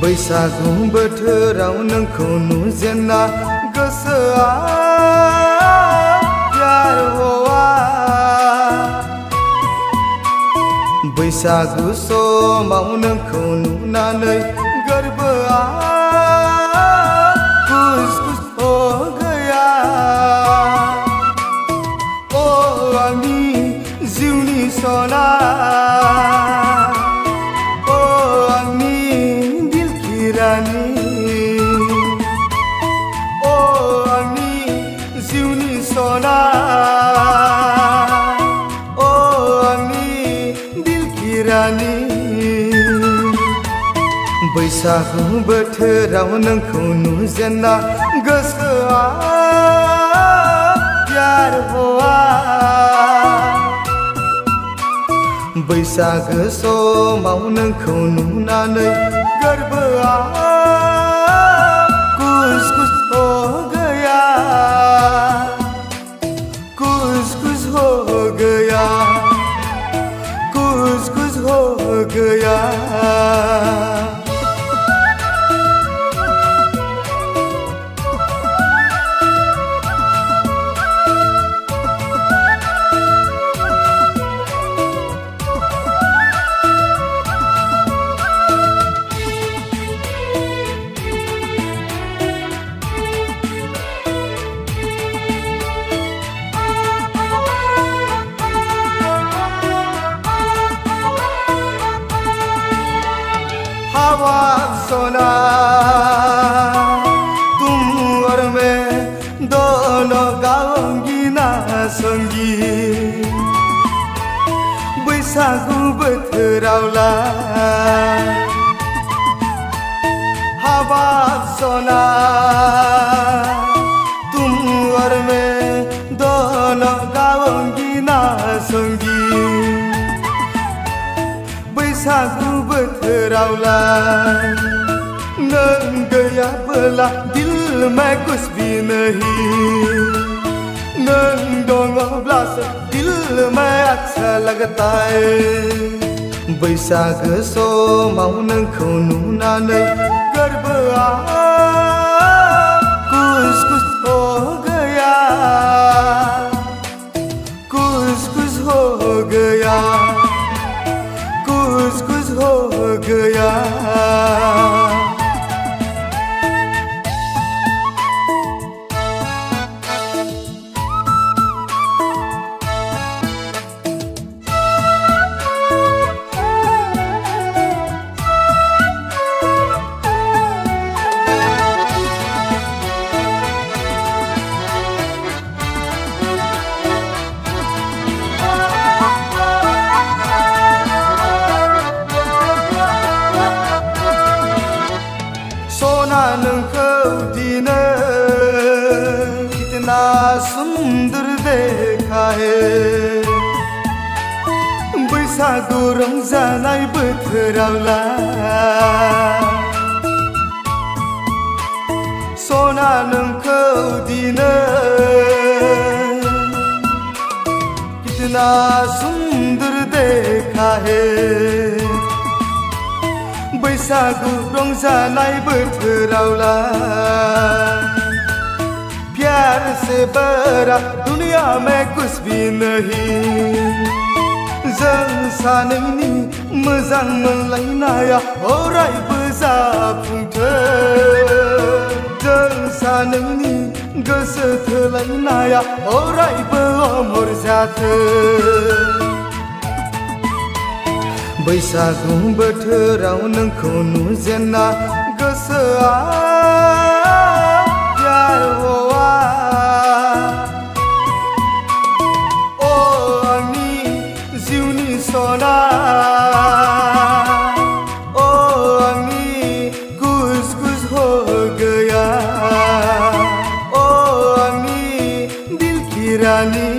बैसागु बोथोराव नोंखौ नुजेनना गोसोआ प्यार हवा। बैसागु समाव नोंखौ नुनानै गोरबोआ खुस खुस हो गया। ओ आंनि जिउनि सना, ओ आंनि दिल की रानी, ओ आंनि जिउनि सना, ओ आंनि दिल की रानी। बैसागु बोथोराव नोंखौ नुजेनना गोसोआ प्यार हवा। बैसागु समाव नोंखौ नुनानै गोरबोआ खुस खुस हो गया, खुस खुस हो गया, खुस खुस हो गया। हवा सोना तुम और मैं दोनों गाऊंगी ना संगी। बैसागु बोथोरावला हवा सोना तुम और मैं दोनों गाऊंगी ना संगी। बैसागु बोथोरावला नों गैयाबोला दिल में कुछ भी नहीं, नों दङब्लासो दिल में अच्छा लगता है। बैसागु समाव नोंखौ नुनानै गोरबोआ खुस खुस हो गया, खुस खुस हो गया, खुस खुस हो गया। सोना नोंखौ दिनै कितना सुंदर देखा है। बैसागु रंजानाय बोथोरावला सोना नोंखौ दिनै कितना सुंदर देखा है। बैसागु रंजानाय बोथोरावला प्यार से बड़ा दुनिया में कुछ भी नहीं। जों सानैनि मोजां मोनलायनाया अरायबो जाफुंथों, जों सानैनि गोसो थोलायनाया अरायबो अमर जाथों। बैसागु बोथोराव नोंखौ नुजेनना गोसोआ प्यार हवा। ओ आंनि जिउनि सना, ओ आंनि खुस खुस हो गया, ओ आंनि दिल की रानी।